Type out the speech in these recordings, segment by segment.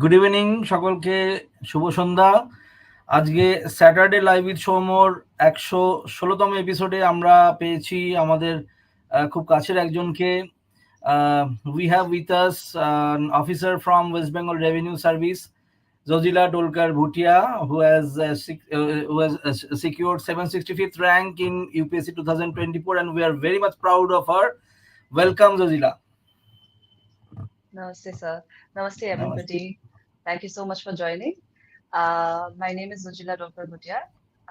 Good evening সকলকে, শুভ সন্ধ্যা। আজকে Saturday live with সৌম্যর 116তম এপিসোডে আমরা পেয়েছি আমাদের খুব কাছের একজনকে। We have with us officer from West Bengal revenue service, Zojila Dolkar Bhutia, who has secured 765th rank in UPSC 2024, and we are very much proud of her. Welcome, Zojila. Namaste, sir. Namaste, Namaste. everybody. Thank you so much for joining. My name is Zojila Dolkar Bhutia.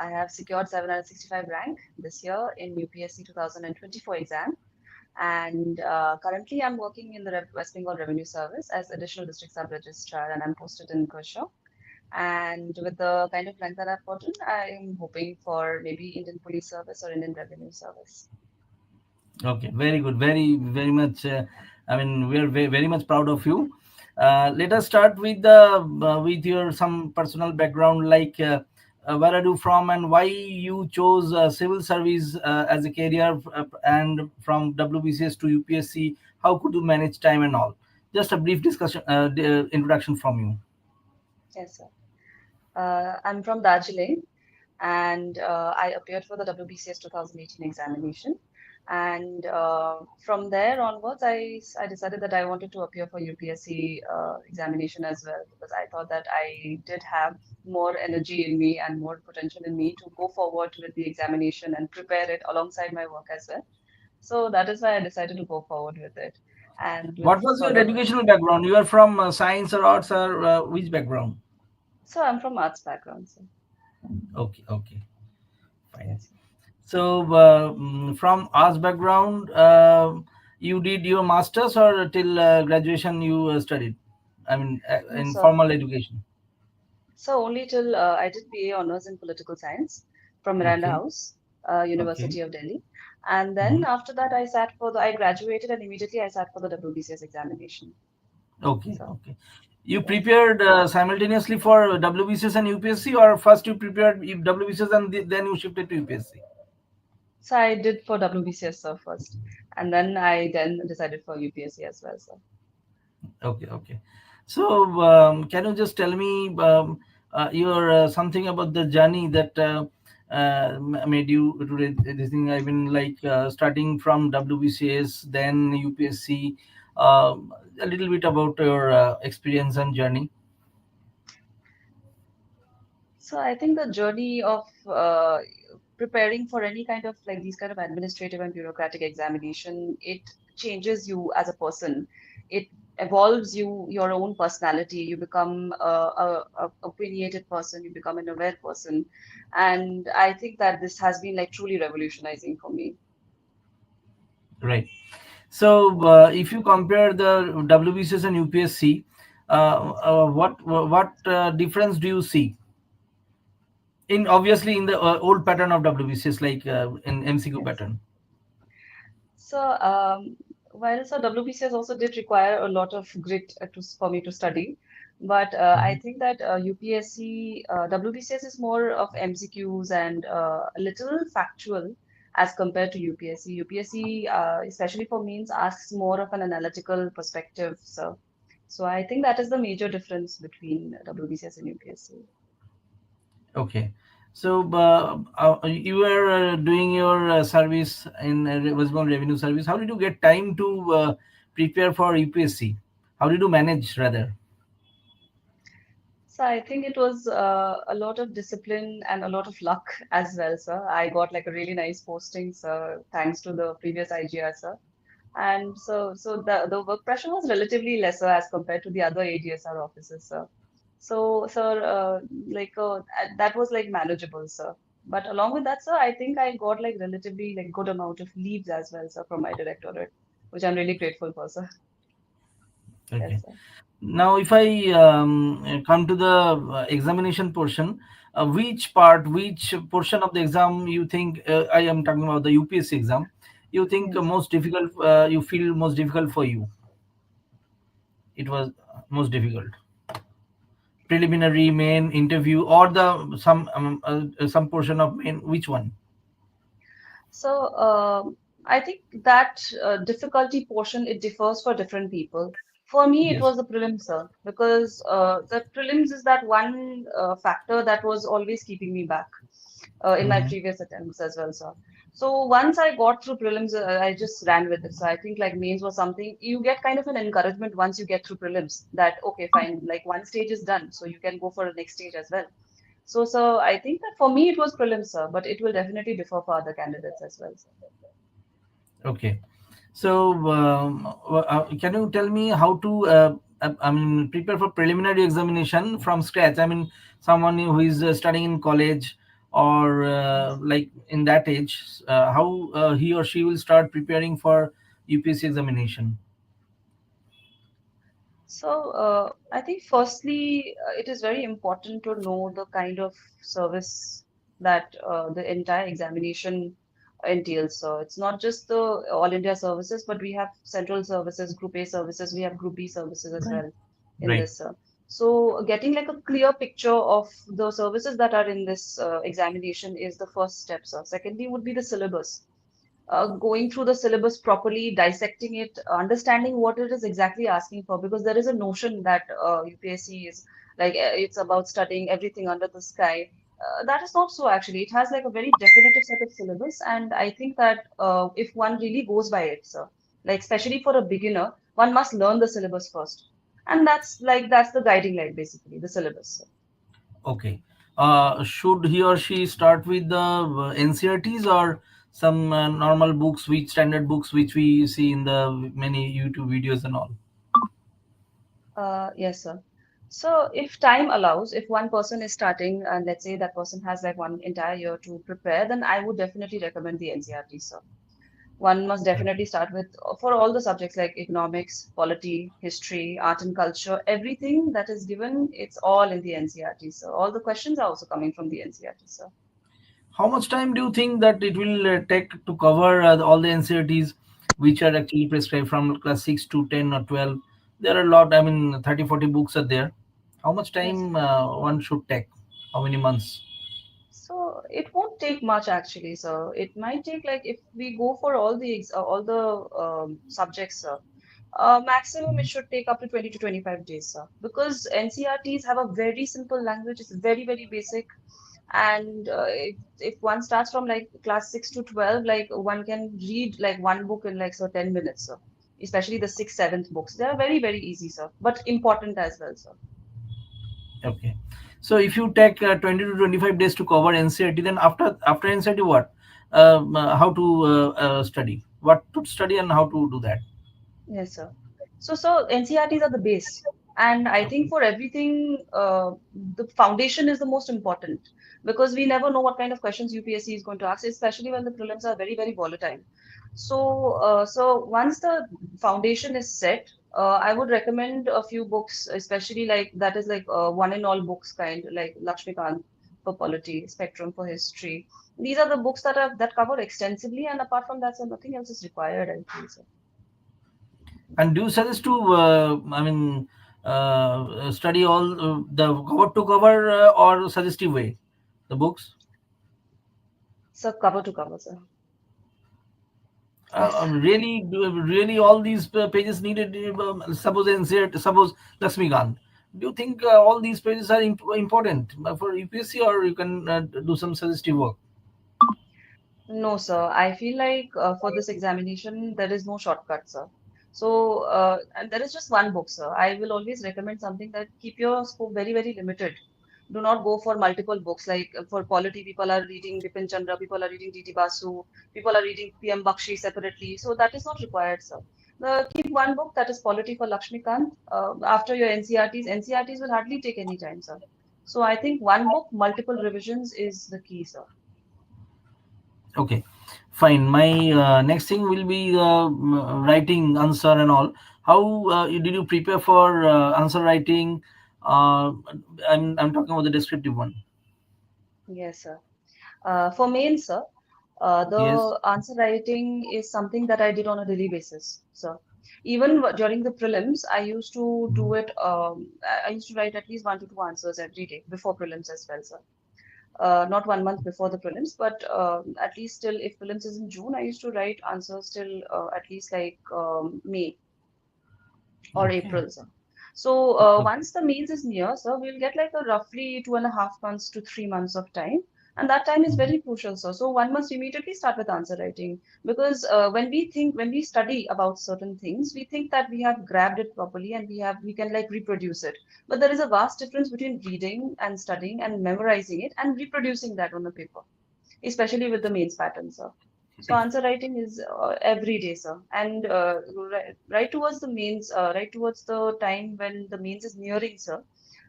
I have secured 765 rank this year in UPSC 2024 exam. And currently, I'm working in the West Bengal Revenue Service as Additional District Sub Registrar, and I'm posted in Kurshaw. And with the kind of rank that I've gotten, I'm hoping for maybe Indian Police Service or Indian Revenue Service. Okay, very good, very much. We are very much proud of you. Let us start with with your some personal background, like where are you from and why you chose civil service as a career, and from WBCS to UPSC. How could you manage time and all? Just a brief discussion, introduction from you. Yes, sir. I'm from Darjeeling, and I appeared for the WBCS 2018 examination. And from there onwards, I decided that I wanted to appear for UPSC examination as well, because I thought that I did have more energy in me and more potential in me to go forward with the examination and prepare it alongside my work as well. So that is why I decided to go forward with it. And with What was your further, educational background? You are from science or arts, or which background? so I'm from arts background. So Okay, fine. yes. So, from arts background, you did your masters or till graduation you studied? No, In sir. formal education. So only till I did BA Honors in Political Science from Miranda Okay, House, okay, University of Delhi. And then mhm, after that, I graduated and immediately I sat for the WBCS examination. So, okay. You yes. prepared simultaneously for WBCS and UPSC, or first you prepared WBCS and then you shifted to UPSC? So I did for WBCS, sir, first. And then I then decided for UPSC as well, sir. Okay. So, can you just tell me your something about the journey that made you to this thing? Starting from WBCS, then UPSC. A little bit about your experience and journey. So I think the journey of preparing for any kind of like these kind of administrative and bureaucratic examination, it changes you as a person. It evolves your own personality. You become a opinionated person. You become an aware person, and I think that this has been like truly revolutionizing for me. Right. So, if you compare the WBCS and UPSC, what difference do you see? In obviously in the old pattern of WBCS, like in MCQ Yes. pattern. So, while so WBCS also did require a lot of grit for me to study, but I Mhm. think that UPSC, WBCS is more of MCQs and a little factual as compared to UPSC. UPSC, especially for means, asks more of an analytical perspective. So I think that is the major difference between WBCS and UPSC. Okay. So, you were doing your service in West Bengal Revenue Service. How did you get time to prepare for UPSC? How did you manage, rather? So I think it was a lot of discipline and a lot of luck as well, sir. I got like a really nice posting, sir, thanks to the previous IGR, sir. And so the work pressure was relatively lesser as compared to the other ADSR offices, sir. So, sir, that was like manageable, sir. But along with that, sir, I think I got like relatively like good amount of leaves as well, sir, from my directorate, which I'm really grateful for, sir. Okay. Yes, sir. Now, if I come to the examination portion, which portion of the exam you think, I am talking about the UPSC exam, you think Yes. most difficult, you feel most difficult for you? It was most difficult. Preliminary, main, interview, or the some portion of main? Which one? So I think that difficulty portion it differs for different people. For me, it Yes. was the prelims, sir, because the prelims is that one factor that was always keeping me back in my Mm-hmm. previous attempts as well, sir. So once I got through prelims, I just ran with it. So I think like mains was something you get kind of an encouragement once you get through prelims that okay, fine, like one stage is done, so you can go for the next stage as well. So I think that for me it was prelims, sir, but it will definitely differ for other candidates as well, sir. Okay. So, can you tell me how to, I mean, prepare for preliminary examination from scratch? I mean, someone who is studying in college or Yes. like in that age, how he or she will start preparing for UPSC examination? So, I think firstly, it is very important to know the kind of service that the entire examination entails. So, it's not just the All India services, but we have central services, Group A services, we have Group B services as Right. well in Right. this. So, getting like a clear picture of the services that are in this examination is the first step. So, secondly, would be the syllabus going through the syllabus properly, dissecting it, understanding what it is exactly asking for, because there is a notion that UPSC is like it's about studying everything under the sky. That is not so actually. It has like a very definitive set of syllabus, and I think that if one really goes by it, so like especially for a beginner, one must learn the syllabus first, and that's the guiding light basically, the syllabus. Okay. Should he or she start with the NCRTs or some normal books, which standard books which we see in the many YouTube videos and all? Yes, sir. So, if time allows, if one person is starting, and let's say that person has like one entire year to prepare, then I would definitely recommend the NCRT, sir. One must definitely start with for all the subjects like economics, polity, history, art and culture, everything that is given, it's all in the NCRT, sir. All the questions are also coming from the NCRT, sir. How much time do you think that it will take to cover all the NCRTs which are actually prescribed from class 6 to 10 or 12? There are a lot, I mean, 30, 40 books are there. How much Yes, time sir. one should take? How many months? So it won't take much actually, sir. It might take like if we go for all the subjects, sir. Maximum it should take up to 20 to 25 days, sir. Because NCRTs have a very simple language. It's very, very basic. And if one starts from like class 6 to 12, like one can read like one book in like so 10 minutes, sir. Especially the sixth, seventh books. They are very, very easy, sir. But important as well, sir. Okay. So if you take 20 to 25 days to cover NCRT, then after NCRT, what? How to study? What to study and how to do that? Yes, sir. So NCRTs are the base. And I think Okay. for everything, the foundation is the most important because we never know what kind of questions UPSC is going to ask, especially when the prelims are very, very volatile. So once the foundation is set, I would recommend a few books, especially like that is like one in all books kind, like Lakshmikant for polity, Spectrum for history. These are the books that cover extensively, and apart from that, so nothing else is required, I think so. And do you suggest to, I mean, study all the cover to cover or suggestive way, the books? So cover to cover, sir. Yes. Really, all these pages needed. Suppose insert, suppose Lakshmikant. Do you think all these pages are important for UPSC, or you can do some suggestive work? No, sir. I feel like for this examination, there is no shortcut, sir. So, and there is just one book, sir. I will always recommend something that keep your scope very, very limited. Do not go for multiple books. Like for polity, people are reading Bipin Chandra, people are reading D.T. Basu, people are reading P.M. Bakshi separately. So that is not required, sir. Keep one book that is polity for Lakshmikant. After your NCRTs will hardly take any time, sir. So I think one book, multiple revisions is the key, sir. Okay, fine. My next thing will be writing answer and all. How did you prepare for answer writing? I'm talking about the descriptive one. Yes, sir. For mains, sir, Yes. the answer writing is something that I did on a daily basis. So even during the prelims, I used to do Mhm. it. I used to write at least one to two answers every day before prelims as well, sir. Not 1 month before the prelims, but at least till if prelims is in June, I used to write answers till at least like May. or Okay. April, sir. So Okay. once the mains is near, sir, we'll get like a roughly 2.5 months to 3 months of time. And that time is Mhm. very crucial, sir. So one must immediately start with answer writing because when we study about certain things, we think that we have grabbed it properly and we can like reproduce it. But there is a vast difference between reading and studying and memorizing it and reproducing that on the paper, especially with the mains pattern, sir. So answer writing is every day, sir. And right towards the mains, right towards the time when the mains is nearing, sir,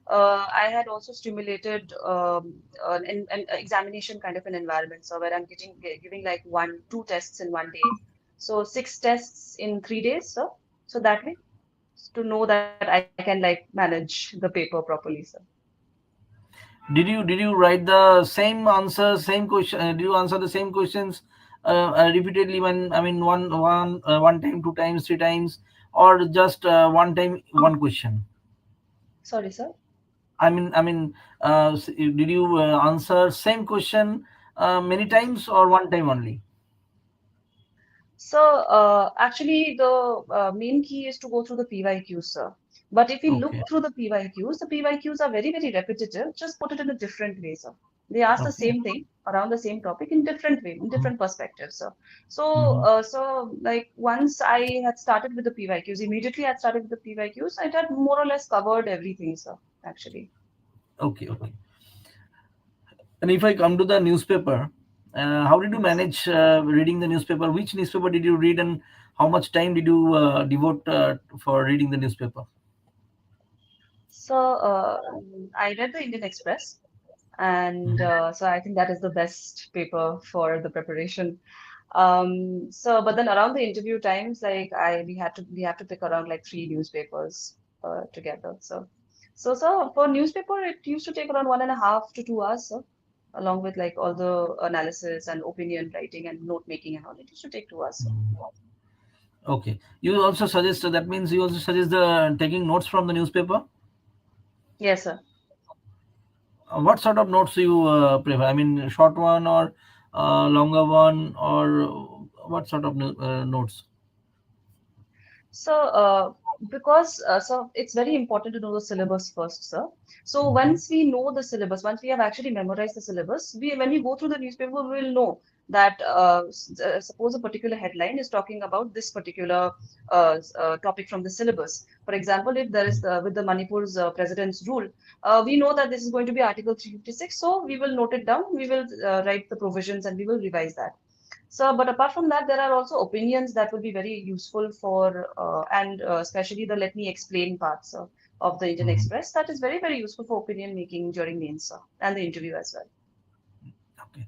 I had also stimulated an examination kind of an environment, so where I'm giving like two tests in one day. So 6 tests in 3 days, sir. So that way, to know that I can like manage the paper properly, sir. Did you write the same answer, same question? Did you answer the same questions repeatedly? When I mean one time, two times, three times, or just one time, one question? Sorry, sir. Did you answer same question many times or one time only? So actually, the main key is to go through the PYQs, sir. But if we look Okay. through the PYQs are very, very repetitive. Just put it in a different way, sir. They ask the Okay. same thing around the same topic in different way, in different perspectives, sir. So, Mm-hmm. like once I had started with the PYQs, immediately I had started with the PYQs, I had more or less covered everything, sir. Actually. Okay. Okay. And if I come to the newspaper, how did you Yes, sir. manage reading the newspaper? Which newspaper did you read, and how much time did you devote for reading the newspaper? So I read the Indian Express. And so I think that is the best paper for the preparation. So but then around the interview times, like I we have to pick around like three newspapers together. So for newspaper, it used to take around 1.5 to 2 hours, so along with like all the analysis and opinion writing and note making and all. It used to take 2 hours. So. Okay. You also suggest that means you also suggest the taking notes from the newspaper. Yes, sir. What sort of notes do you prefer? I mean, short one or longer one, or what sort of notes? So, because so it's very important to know the syllabus first, sir. So Okay. once we know the syllabus, once we have actually memorized the syllabus, we when we go through the newspaper, we will know that suppose a particular headline is talking about this particular topic from the syllabus. For example, if there is with the Manipur's president's rule, we know that this is going to be Article 356. So we will note it down. We will write the provisions and we will revise that. So, but apart from that, there are also opinions that will be very useful for, and especially the let me explain parts of the Indian Mhm. Express. That is very, very useful for opinion making during the answer and the interview as well. Okay.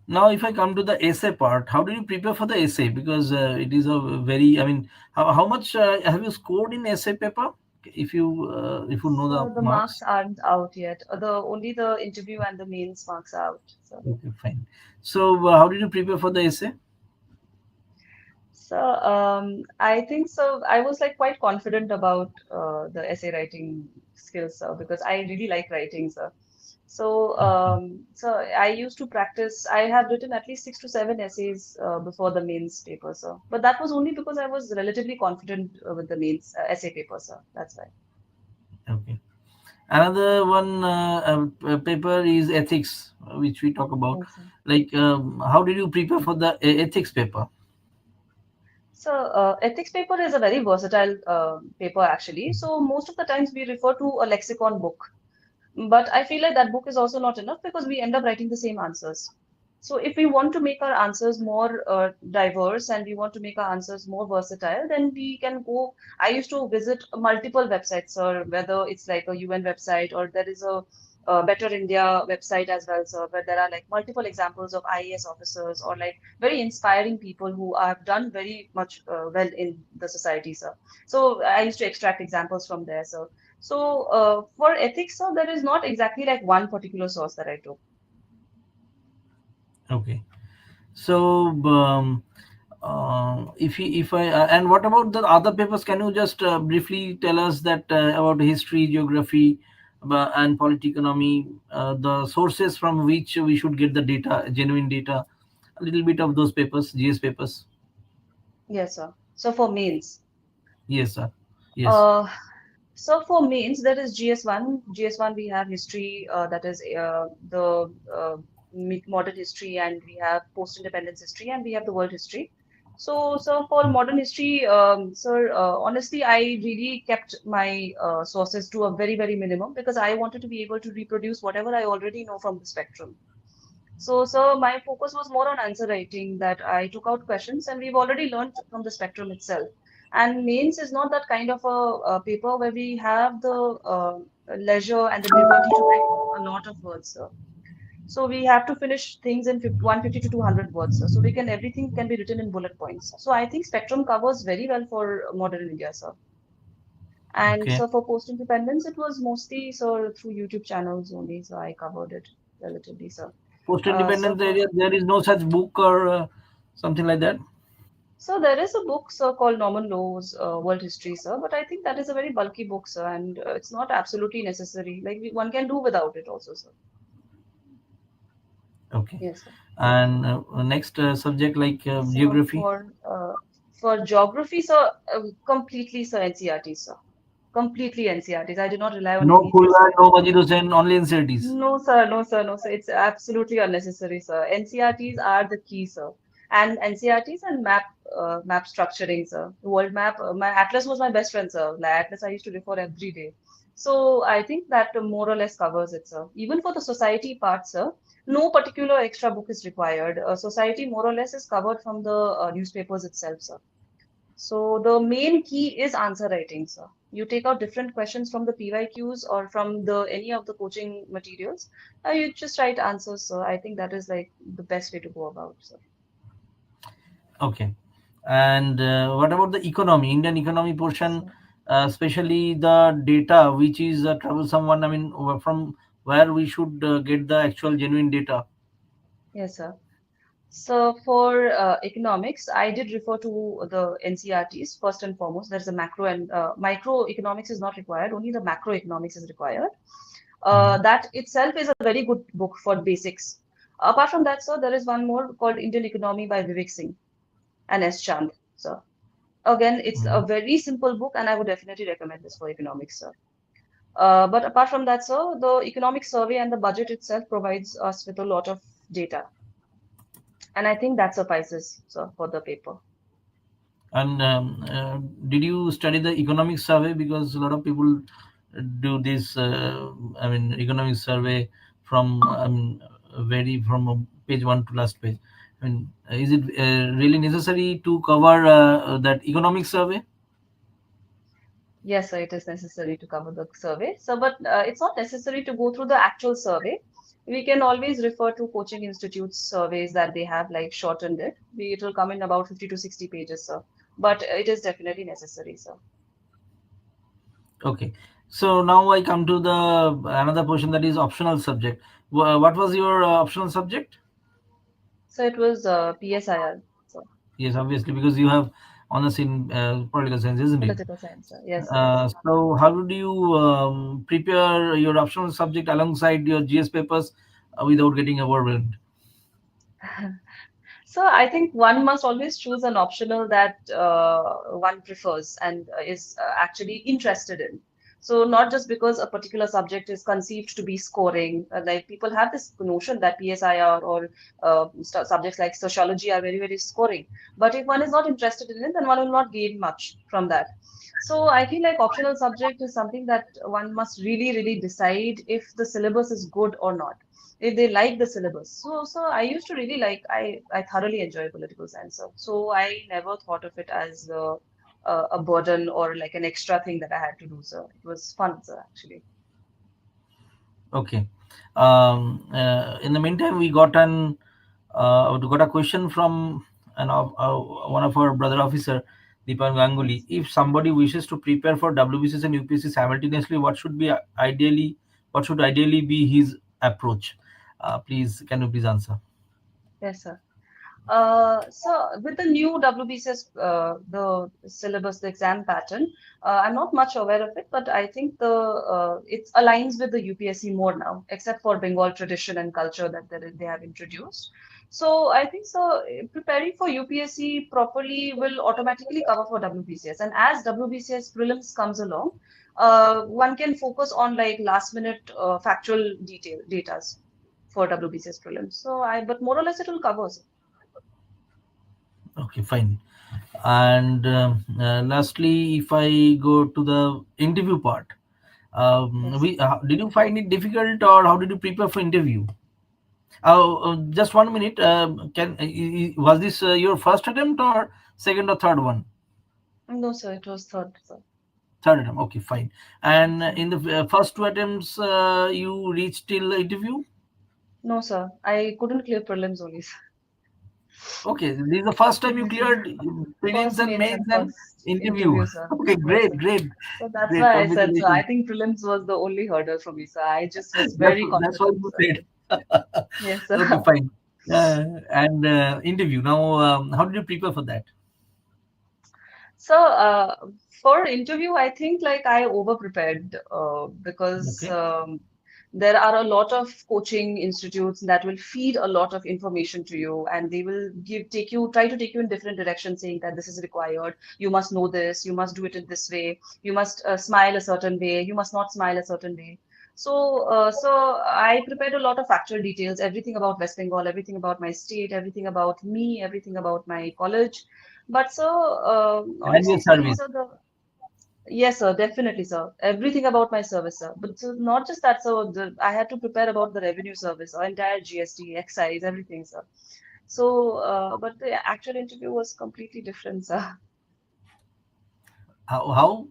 Now, if I come to the essay part, how do you prepare for the essay? Because it is a very, I mean, how much have you scored in essay paper? If you know the So the marks marks. aren't out yet. The only the interview and the mains marks are out. So. Okay, fine. So, how did you prepare for the essay? So I think so. I was like quite confident about the essay writing skills, because I really like writing, so. So I used to practice. I have written at least 6 to 7 essays before the mains paper, sir. But that was only because I was relatively confident with the mains essay paper, sir. That's why. Okay. Another one paper is ethics, which we talk about. Yes, sir. Like, how did you prepare for the ethics paper? So ethics paper is a very versatile paper actually. So most of the times we refer to a lexicon book. But I feel like that book is also not enough because we end up writing the same answers. So if we want to make our answers more diverse and we want to make our answers more versatile, then we can go. I used to visit multiple websites, or whether it's like a UN website or there is a Better India website as well, so where there are like multiple examples of IAS officers or like very inspiring people who have done very much well in the society, sir. So I used to extract examples from there, sir. So for ethics, so there is not exactly like one particular source that I took. Okay. So, if I and what about the other papers? Can you just briefly tell us that about history, geography, and political economy, the sources from which we should get the data, genuine data, a little bit of those papers, GS papers. Yes, sir. So for mains. Yes, sir. Yes. Uh, so for mains, there is GS1. GS1, we have history, that is modern history, and we have post-independence history, and we have the world history. So for modern history, sir, honestly, I really kept my sources to a very, very minimum because I wanted to be able to reproduce whatever I already know from the spectrum. So my focus was more on answer writing, that I took out questions and we've already learned from the spectrum itself. And mains is not that kind of a paper where we have the leisure and the liberty to write a lot of words, sir. So we have to finish things in 150 to 200 words, sir. So we can everything can be written in bullet points. So I think spectrum covers very well for modern India, sir. And Okay. so for post independence, it was mostly so through YouTube channels only. So I covered it relatively, sir. Post So independence for area, there is no such book or something like that. So there is a book, sir, called Norman Low's World History, sir, but I think that is a very bulky book, sir, and it's not absolutely necessary. Like one can do without it also, sir. Okay. Yes, sir. And next subject like So geography. for geography, sir, completely, sir, NCRT, sir, completely NCRTs. I do not rely on No anything, Fulla, sir. no Majid Hussain, only in cities. No, sir, no, sir, no, sir. It's absolutely unnecessary, sir. NCRTs are the key, sir. And NCRTs and map structuring, sir. World map, my Atlas was my best friend, sir. Like Atlas I used to refer every day. So I think that more or less covers it, sir. Even for the society part, sir, no particular extra book is required. Society more or less is covered from the newspapers itself, sir. So the main key is answer writing, sir. You take out different questions from the PYQs or from the any of the coaching materials. You just write answers, sir. I think that is like the best way to go about, sir. Okay. And what about the economy, Indian economy portion, So, especially the data, which is a troublesome one? I mean, from where we should get the actual genuine data? yes, sir. So for economics, I did refer to the NCRTs first and foremost. There's a macro and micro economics is not required. Only the macroeconomics is required. Mhm. That itself is a very good book for basics. Apart from that, sir, there is one more called Indian Economy by Vivek Singh and S. Chand. So again, it's a Mhm. very simple book, and I would definitely recommend this for economics, sir. But apart from that, sir, the economic survey and the budget itself provides us with a lot of data, and I think that suffices, sir, for the paper. And did you study the economic survey? Because a lot of people do this. I mean, economic survey from vary from page one to last page. I mean, is it really necessary to cover that economic survey? Yes, sir, it is necessary to cover the survey. So, but it's not necessary to go through the actual survey. We can always refer to coaching institutes surveys that they have like shortened it. It will come in about 50 to 60 pages, sir. But it is definitely necessary, sir. Okay. So now I come to the another portion, that is optional subject. What was your optional subject? So it was PSIR, sir. Yes, obviously, because you have honors in political science, isn't it? Political science, sir. Yes, yes. So how did you prepare your optional subject alongside your GS papers without getting overwhelmed? So I think one must always choose an optional that one prefers and is actually interested in. So not just because a particular subject is conceived to be scoring, like people have this notion that PSIR or subjects like sociology are very, very scoring. But if one is not interested in it, then one will not gain much from that. So I feel like optional subject is something that one must really, really decide if the syllabus is good or not, if they like the syllabus. So I used to really like, I thoroughly enjoy political science. So I never thought of it as a burden or like an extra thing that I had to do. So it was fun, sir, actually. Okay. In the meantime, we got a question from one of our brother officer, Deepan Ganguly. Yes. If somebody wishes to prepare for WBCS and UPSC simultaneously, what should ideally be his approach? Please, can you please answer? Yes, sir. So with the new WBCS, the syllabus, the exam pattern, I'm not much aware of it, but I think the it aligns with the UPSC more now, except for Bengal tradition and culture that they have introduced. So I think so. Preparing for UPSC properly will automatically cover for WBCS, and as WBCS prelims comes along, one can focus on like last minute factual datas for WBCS prelims. But more or less it will cover. Okay, fine. And lastly, if I go to the interview part, Yes. we did you find it difficult, or how did you prepare for interview? Just 1 minute. Was this your first attempt, or second or third one? No, sir, it was third, sir. Third attempt. Okay, fine. And Yes. in the first two attempts, you reached till interview. No, sir, I couldn't clear prelims only, sir. Okay, this is the first time you Yes, sir. cleared prelims First and mains mains and and first interview. interview, sir. Okay, Yes, great, sir. great, So that's great. why I said so. I Congratulations. think prelims was the only hurdle for me, sir. I just was very That's what confident, you sir. said. Yes, Okay, sir. fine. And interview. Now, how did you prepare for that? So, for interview, I think like I over prepared because Okay. there are a lot of coaching institutes that will feed a lot of information to you, and they will try to take you in different directions, saying that this is required, you must know this, you must do it in this way, you must smile a certain way, you must not smile a certain way. So I prepared a lot of factual details, everything about West Bengal, everything about my state, everything about me, everything about my college. But sir, And your honestly speaking, service. sir, yes, sir, definitely, sir. Everything about my service, sir. But so not just that, sir. I had to prepare about the revenue service, or entire GST, excise, everything, sir. But the actual interview was completely different, sir. How?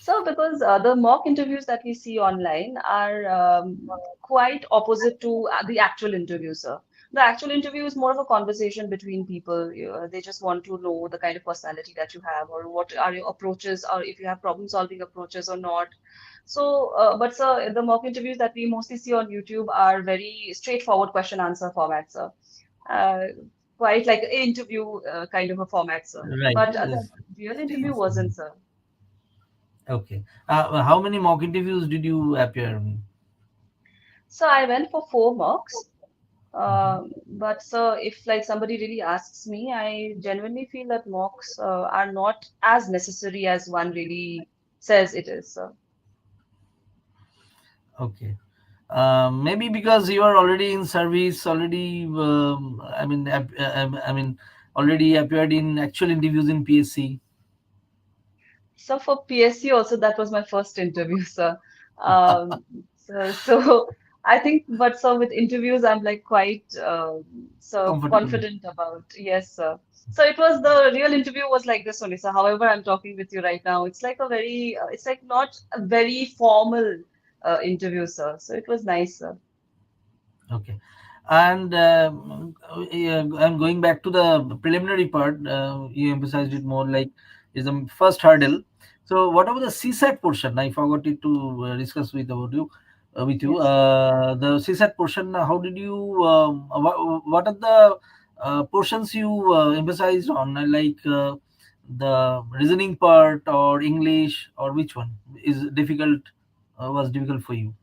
So, because the mock interviews that we see online are quite opposite to the actual interview, sir. The actual interview is more of a conversation between people. They just want to know the kind of personality that you have, or what are your approaches, or if you have problem-solving approaches or not. But sir, the mock interviews that we mostly see on YouTube are very straightforward question-answer formats, sir. Uh, Quite like an interview kind of a format, sir. Right. But the real interview wasn't, sir. Okay. How many mock interviews did you appear in? So I went for four mocks. Mhm. But so if like somebody really asks me, I genuinely feel that mocks are not as necessary as one really says it is. So. Okay. Maybe because you are already in service, already. I mean, already appeared in actual interviews in PSC. So for PSC also, that was my first interview, sir. Um, so I think, but so with interviews, I'm like quite so Comfortable. confident about. Yes, sir. So it was the real interview was like this only. So however, I'm talking with you right now. It's like a very, it's like not a very formal interview, sir. So it was nice, sir. Okay. And yeah, I'm going back to the preliminary part. You emphasized it more like is the first hurdle. So what about the CSAT portion? I forgot it to discuss with you. Yes. The CSAT portion. How did you? What are the portions you emphasized on? Like the reasoning part, or English, or which one is difficult? Was difficult for you?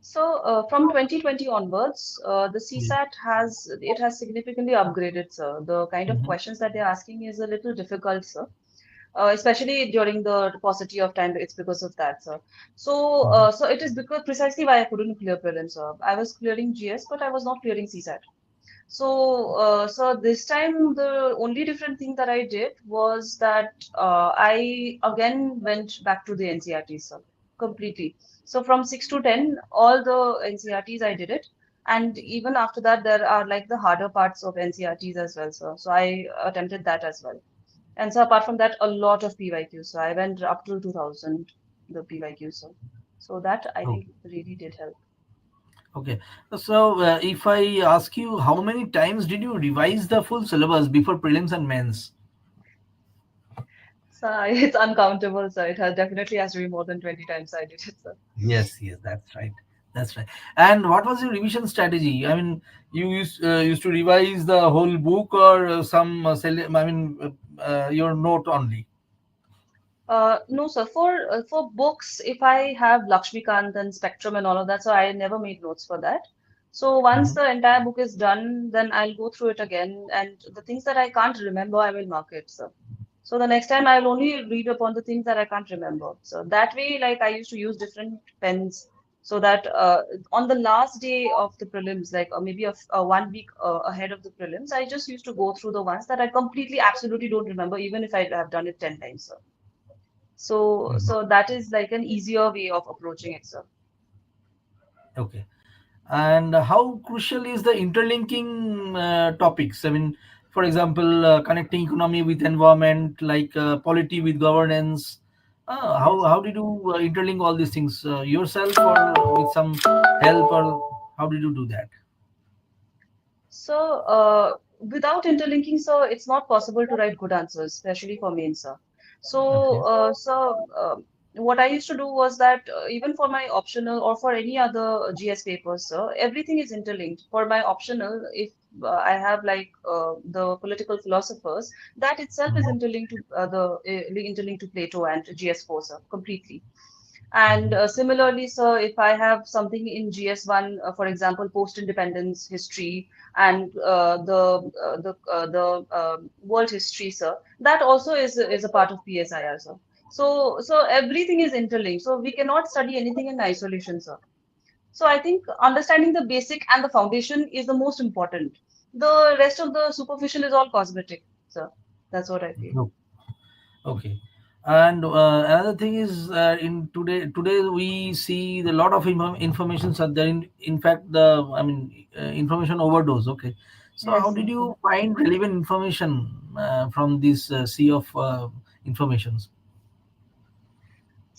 So from 2020 onwards, the Yeah. CSAT has significantly upgraded, sir. The kind of Mhm. questions that they're asking is a little difficult, sir. Especially during the paucity of time, it's because of that, sir. Mhm. So it is because precisely why I couldn't clear prelims, sir. I was clearing GS, but I was not clearing CSAT. So this time the only different thing that I did was that I again went back to the NCRT, sir, completely. So from 6 to 10, all the NCRTs I did it. And even after that, there are like the harder parts of NCRTs as well, sir. So I attempted that as well. And so apart from that, a lot of PYQs. So I went up to 2000, the PYQs. So that I think really did help. Okay. So, if I ask you, how many times did you revise the full syllabus before prelims and mains? So it's uncountable, sir. It has definitely has to be more than 20 times I did it, sir. Yes, yes, that's right. That's right. And what was your revision strategy? I mean, you used to revise the whole book, or some your note only. No, sir. For books, if I have Lakshmikant and Spectrum and all of that, so I never made notes for that. So once Mhm. the entire book is done, then I'll go through it again, and the things that I can't remember, I will mark it. So the next time I'll only read upon the things that I can't remember. So that way, like I used to use different pens so that on the last day of the prelims, like or maybe 1 week ahead of the prelims, I just used to go through the ones that I completely, absolutely don't remember, even if I have done it 10 times. Mhm. So that is like an easier way of approaching it, sir. Okay. And how crucial is the interlinking topics? I mean, for example, connecting economy with environment, like polity with governance. Yes. How did you interlink all these things yourself, or with some help, or how did you do that? So, without interlinking, so it's not possible to write good answers, especially for mains, sir. So, Okay. what I used to do was that even for my optional or for any other GS papers, sir, everything is interlinked. For my optional, if I have like the political philosophers, that itself is Mhm. interlinked to interlinked to Plato and GS4, sir, completely. And Mhm. similarly, sir, if I have something in GS1, for example, post-independence history and the world history, sir, that also is a part of PSIR, sir. So everything is interlinked. So we cannot study anything in isolation, sir. So I think understanding the basic and the foundation is the most important. The rest of the superficial is all cosmetic, sir. That's what I feel. No. Okay. And another thing is, in today we see a lot of informations are there. In fact, information overdose. Okay. So how Yes, did sir. you find relevant information from this sea of informations?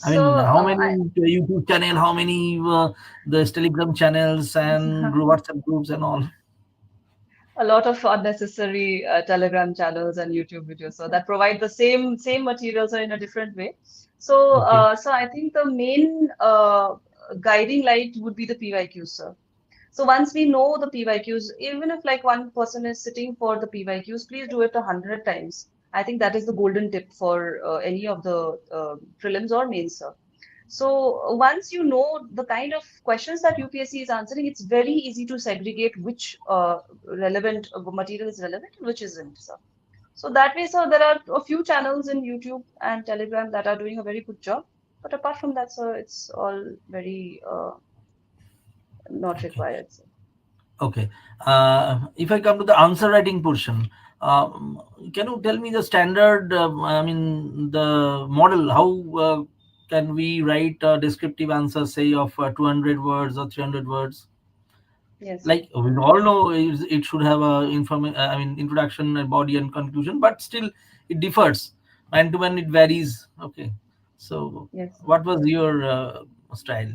I So mean, how many I YouTube channel, how many the Telegram channels and WhatsApp groups and all? a lot of unnecessary Telegram channels and YouTube videos, so that provide the same materials in a different way. So Okay. I think the main guiding light would be the PYQs, sir. So once we know the PYQs, even if like one person is sitting for the PYQs, please do it 100 times. I think that is the golden tip for any of the prelims or mains, sir. So once you know the kind of questions that UPSC is answering, it's very easy to segregate which relevant material is relevant and which isn't. So that way, so there are a few channels in YouTube and Telegram that are doing a very good job. But apart from that, so it's all very not Okay. required. So. Okay. If I come to the answer writing portion, can you tell me the standard, the model, how can we write a descriptive answer, say, of 200 words or 300 words? Yes. Like we all know, it should have introduction, and body and conclusion, but still it differs. Man to man, it varies. Okay. So, Yes. what was your style?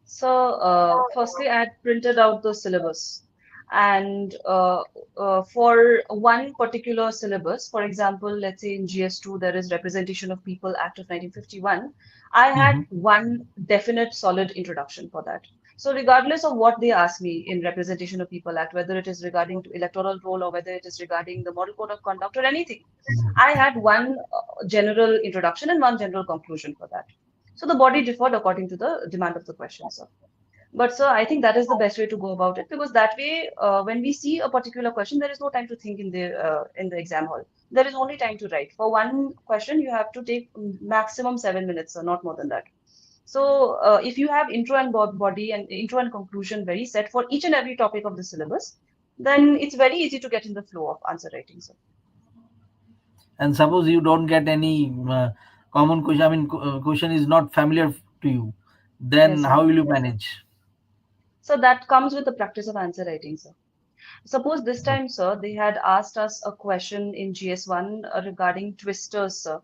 So, firstly, I had printed out the syllabus. And for one particular syllabus, for example, let's say in GS2, there is Representation of People Act of 1951. I had Hmm. one definite solid introduction for that. So, regardless of what they ask me in Representation of People Act, whether it is regarding to electoral roll or whether it is regarding the Model Code of Conduct or anything, I had one general introduction and one general conclusion for that. So the body differed according to the demand of the question, sir. But sir, I think that is the best way to go about it because that way, when we see a particular question, there is no time to think in the exam hall. There is only time to write. For one question, you have to take maximum 7 minutes, or not more than that. So if you have intro and body and intro and conclusion very set for each and every topic of the syllabus, then it's very easy to get in the flow of answer writing, sir. And suppose you don't get any common question, question is not familiar to you, then Yes, sir. how will you manage? So that comes with the practice of answer writing, sir. Suppose this time, sir, they had asked us a question in GS1 regarding twisters, sir.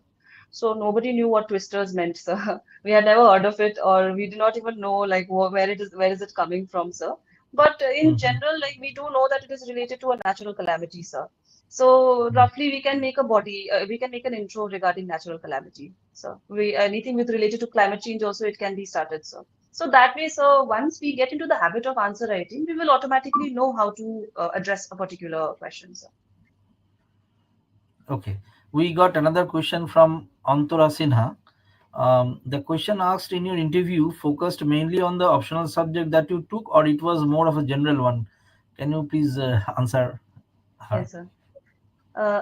So nobody knew what twisters meant, sir. We had never heard of it, or we did not even know like where is it coming from, sir. But in Mhm. general, like we do know that it is related to a natural calamity, sir. So roughly, we can make an intro regarding natural calamity. So we anything with related to climate change also it can be started, sir. So that way, so once we get into the habit of answer writing, we will automatically know how to address a particular question, sir. Okay. We got another question from Antara Sinha. The question asked in your interview focused mainly on the optional subject that you took, or it was more of a general one? Can you please answer her? Yes, sir.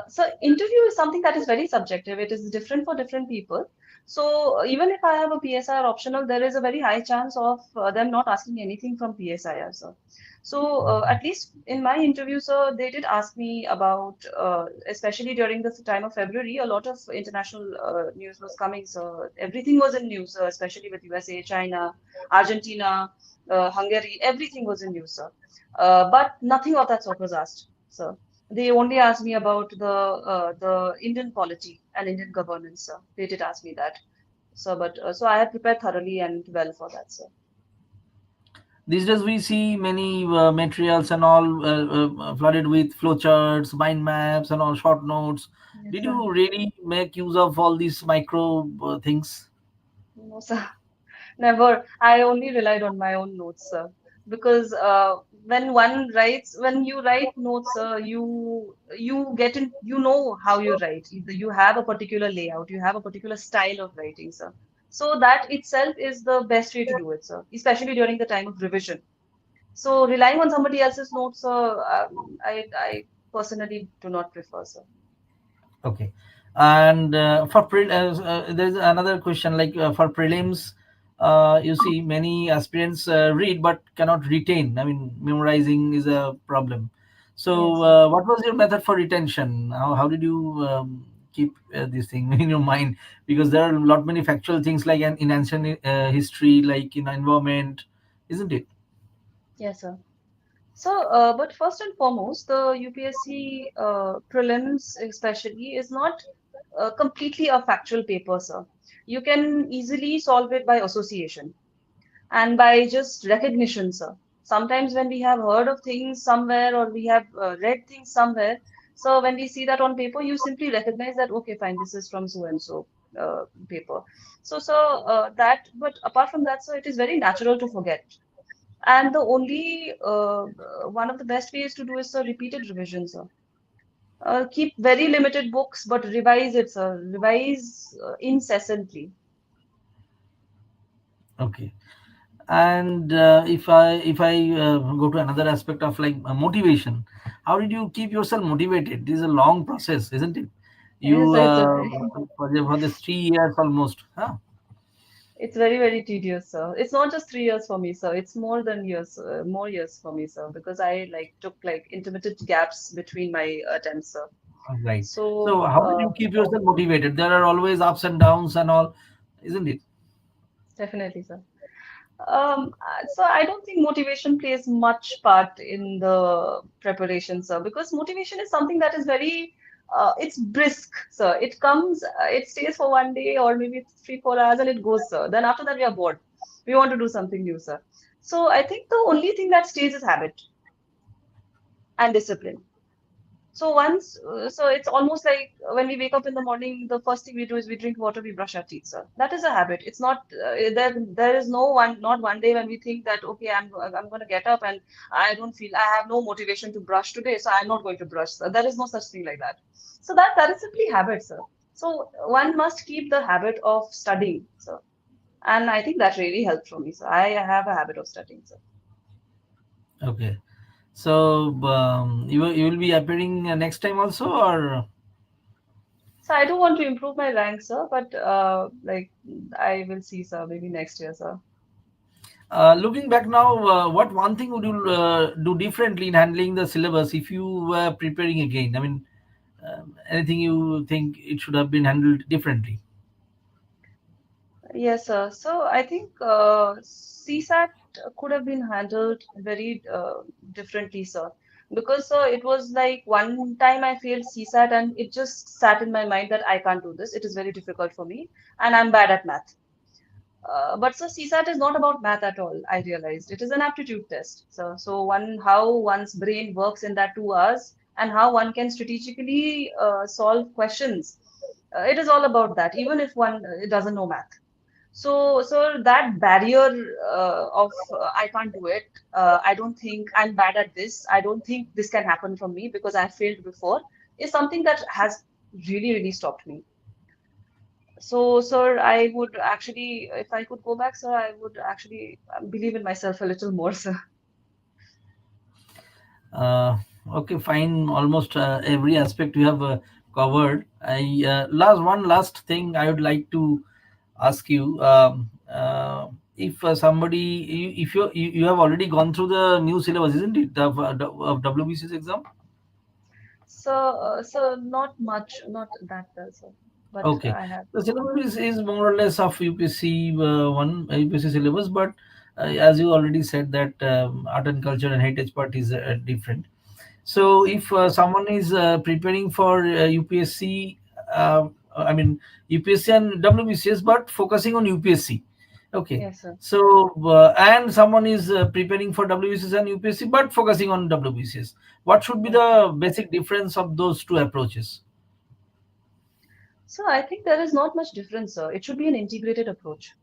So interview is something that is very subjective. It is different for different people. So even if I have a PSIR optional, there is a very high chance of them not asking anything from PSIR, sir. So at least in my interview, sir, they did ask me about, especially during the time of February, a lot of international news was coming. So everything was in news, especially with USA, China, Argentina, Hungary. Everything was in news, sir. But nothing of that sort was asked, sir. They only asked me about the Indian polity and Indian governance, sir. They did ask me that. So, but so I have prepared thoroughly and well for that, sir. These days we see many materials and all flooded with flowcharts, mind maps, and all short notes. Yes, Did sir. you really make use of all these micro things? No, sir. Never. I only relied on my own notes, sir. Because when you write notes, sir, you get in, you know how you write. You have a particular layout, you have a particular style of writing, sir. So that itself is the best way to do it, sir, especially during the time of revision. So relying on somebody else's notes, I personally do not prefer, sir. Okay. And there's another question like for prelims, you see many aspirants read but cannot retain. I mean, memorizing is a problem. So, Yes, sir. what was your method for retention? How did you keep this thing in your mind? Because there are a lot many factual things like in ancient history, like in environment, isn't it? Yes, sir. So, but first and foremost, the UPSC prelims, especially, is not completely a factual paper, sir. You can easily solve it by association and by just recognition, sir. Sometimes when we have heard of things somewhere or we have read things somewhere, so when we see that on paper, you simply recognize that, okay, fine, this is from so and so paper. But apart from that, so it is very natural to forget. And the only one of the best ways to do is repeated revision, sir. Keep very limited books, but revise it, sir. Revise incessantly. Okay. And if I go to another aspect of like motivation, how did you keep yourself motivated? This is a long process, isn't it? Yes, You it's a very, for this 3 years almost, huh? it's very, very tedious, sir. It's not just 3 years for me, sir. It's more than years, more years for me, sir, because I like took like intermittent gaps between my attempts, sir. Right. So So, how did you keep yourself motivated? There are always ups and downs and all, isn't it? definitely, sir. So I don't think motivation plays much part in the preparation, sir, because motivation is something that is very, it's brisk, sir. It comes, it stays for one day or maybe 3, 4 hours and it goes, sir. Then after that, we are bored. We want to do something new, sir. So I think the only thing that stays is habit and discipline. So it's almost like when we wake up in the morning, the first thing we do is we drink water, we brush our teeth, sir. That is a habit. It's not there. There is not one day when we think that okay, I'm going to get up and I have no motivation to brush today, so I'm not going to brush, sir. There is no such thing like that. So that is simply habit, sir. So one must keep the habit of studying, sir. And I think that really helped for me, sir. I have a habit of studying, sir. Okay. So you will be appearing next time also, or So I do want to improve my rank, sir, but like I will see, sir, maybe next year, sir. looking back now, what one thing would you do differently in handling the syllabus if you were preparing again? I mean, anything you think it should have been handled differently? Yes, sir. So I think CSAT could have been handled very differently, sir. Because it was like one time I failed CSAT and it just sat in my mind that I can't do this. It is very difficult for me and I'm bad at math. But so CSAT is not about math at all, I realized. It is an aptitude test. So how one's brain works in that 2 hours and how one can strategically solve questions. It is all about that, even if one doesn't know math. So that barrier of I can't do it. I don't think I'm bad at this. I don't think this can happen from me because I failed before is something that has really, really stopped me. So, sir, I would actually, if I could go back, sir, I would actually believe in myself a little more, sir. Uh, okay, fine. Almost every aspect you have covered. I last thing I would like to ask you. If somebody, if you have already gone through the new syllabus, isn't it, of WBC's exam? So, not much, not that well, sir, but Okay, I have. the syllabus is more or less of UPSC one UPSC syllabus, but as you already said that art and culture and heritage part is different. So, Yes, sir. if someone is preparing for UPSC, I mean UPSC and WBCS, but focusing on UPSC, okay. Yes, sir. So, and someone is preparing for WBCS and UPSC, but focusing on WBCS. What should be Yes, sir. the basic difference of those two approaches? So I think there is not much difference, sir. It should be an integrated approach.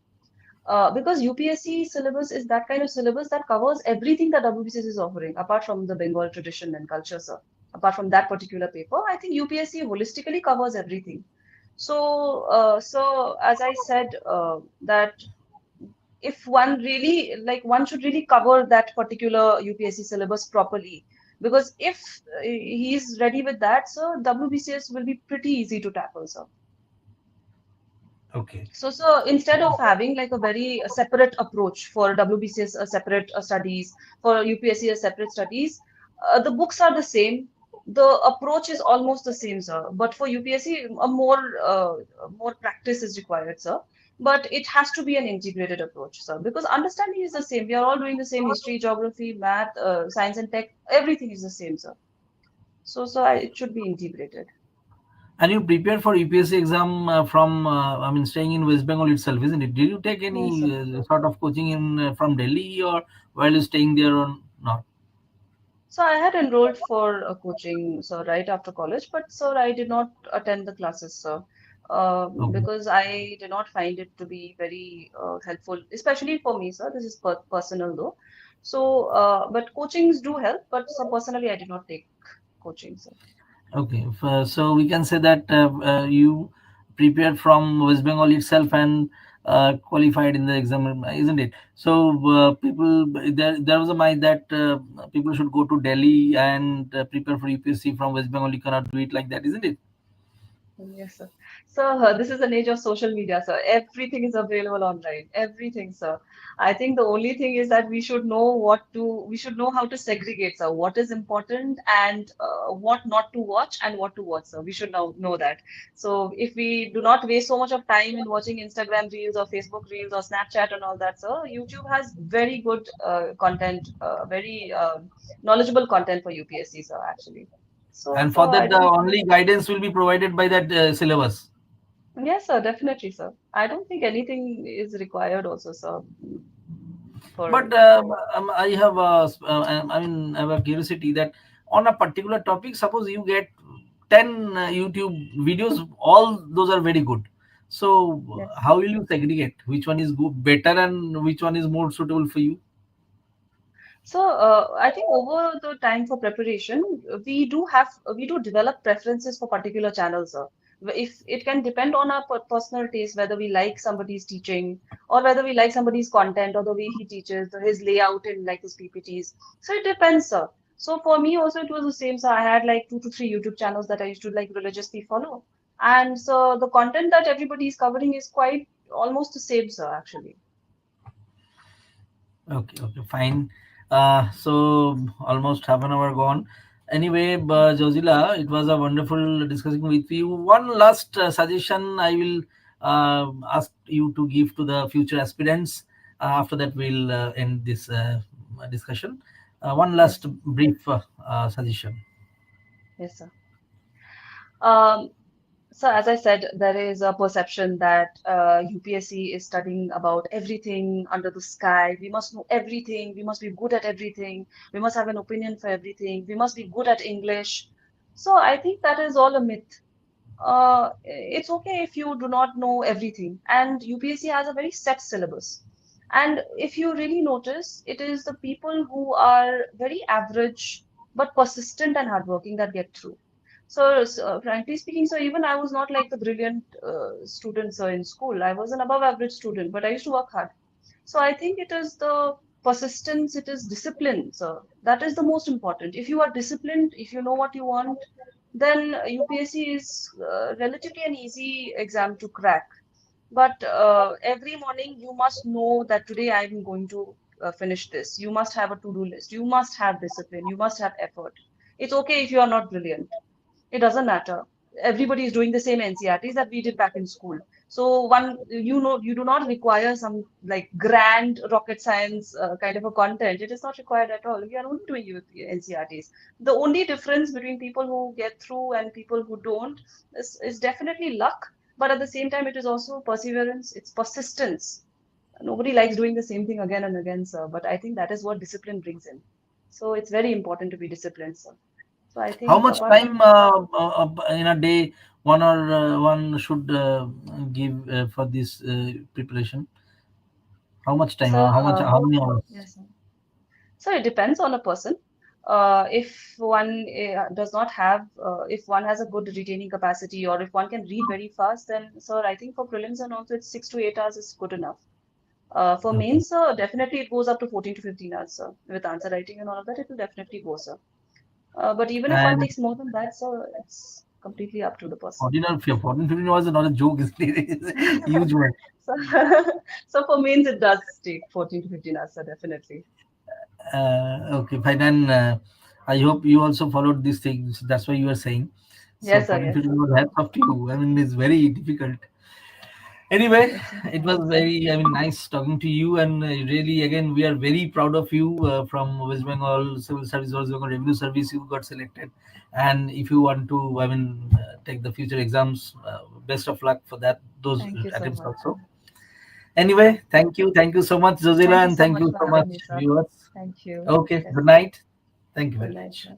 Because UPSC syllabus is that kind of syllabus that covers everything that WBCS is offering, apart from the Bengal tradition and culture, sir. Apart from that particular paper, I think UPSC holistically covers everything. So as I said, that if one really like one should really cover that particular UPSC syllabus properly. Because if he's ready with that, so WBCS will be pretty easy to tackle, sir. Okay. So instead of having like a very separate approach for WBCS, separate studies, for UPSC, separate studies, the books are the same. The approach is almost the same, sir. But for UPSC, more practice is required, sir. But it has to be an integrated approach, sir, because understanding is the same. We are all doing the same history, geography, math, science and tech. Everything is the same, sir. It should be integrated. And you prepared for UPSC exam from, I mean, staying in West Bengal itself, isn't it? Did you take Yes, sir. any sort of coaching in from Delhi or while you staying there or not? So I had enrolled for a coaching, so right after college, but sir, I did not attend the classes, sir, Okay. because I did not find it to be very helpful, especially for me, sir. This is personal though. So, but coachings do help, but so personally, I did not take coaching, sir. Okay. So we can say that you prepared from West Bengal itself and qualified in the exam, isn't it? So there was a mind that people should go to Delhi and prepare for UPSC from West Bengal. You cannot do it like that, isn't it? Yes, sir. So this is an age of social media, sir. Everything is available online. Everything, sir. I think the only thing is that we should know how to segregate, sir. What is important and what not to watch and what to watch, sir. We should know that. So if we do not waste so much of time in watching Instagram reels or Facebook reels or Snapchat and all that, sir, YouTube has very good content, very knowledgeable content for UPSC, sir, actually. So, And for I that, the don't. only guidance will be provided by that syllabus. Yes, sir, definitely, sir. I don't think anything is required also, sir, for But I have I mean, I have a curiosity that on a particular topic, suppose you get 10 YouTube videos, all those are very good. So yes. how will you segregate which one is good, better, and which one is more suitable for you? So, I think over the time for preparation, we do develop preferences for particular channels, sir. If it can depend on our personal taste, whether we like somebody's teaching or whether we like somebody's content or the way he teaches, his layout in like his PPTs. So it depends, sir. So for me also it was the same. So I had like 2 to 3 YouTube channels that I used to like religiously follow. And so the content that everybody is covering is quite almost the same, sir, actually. Okay, okay, fine. So almost half an hour gone. Anyway, Josila, it was a wonderful discussing with you. One last suggestion I will ask you to give to the future aspirants. After that, we'll end this discussion. One last Yes, brief suggestion. yes, sir. Um, So, as I said, there is a perception that UPSC is studying about everything under the sky. We must know everything. We must be good at everything. We must have an opinion for everything. We must be good at English. So, I think that is all a myth. It's okay if you do not know everything. And UPSC has a very set syllabus. And if you really notice, it is the people who are very average but persistent and hardworking that get through. So, frankly speaking, so even I was not like the brilliant student, sir, in school. I was an above average student, but I used to work hard. So I think it is the persistence, it is discipline, sir. That is the most important. If you are disciplined, if you know what you want, then UPSC is relatively an easy exam to crack. But every morning you must know that today I'm going to finish this. You must have a to-do list. You must have discipline. You must have effort. It's okay if you are not brilliant. It doesn't matter. Everybody is doing the same NCRTs that we did back in school. So you do not require some like grand rocket science kind of a content. It is not required at all. We are only doing NCRTs. The only difference between people who get through and people who don't is definitely luck. But at the same time, it is also perseverance. It's persistence. Nobody likes doing the same thing again and again, sir. But I think that is what discipline brings in. So it's very important to be disciplined, sir. So I How think much apart time in a day one should give for this preparation? How much time? so How many hours? yes, sir. So it depends on a person. If one does not have, if one has a good retaining capacity, or if one can read very fast, then sir, I think for prelims and also it's 6 to 8 hours is good enough. For Okay. mains, definitely it goes up to 14 to 15 hours, sir. With answer writing and all of that, it will definitely go, sir. But even if one And takes more than that, sir, it's completely up to the person. 14 15 hours is not a joke. It's a huge one. So, so for mains, it does take 14 to 15 hours, sir, definitely. Okay, fine. And I hope you also followed these things. That's why you are saying. So Yes, sir. 14 Yes, 15 sir. hours, hats off to you. I mean, it's very difficult. Anyway, Yes, sir. it Thank was you, sir. very, I mean, nice talking to you. And really, again, we are very proud of you from West Bengal Civil Service, West Bengal Revenue Service. You got selected. And if you want to, I mean, take the future exams, best of luck for that, those Thank you so attempts much, also. sir. Yes, Anyway, sir. thank you. Thank you so much, Thank Zojila. you And so thank much you for so having much, me, sir. viewers. Thank you. Okay, Yes, good sir. night. Thank you Good very night, much. sir.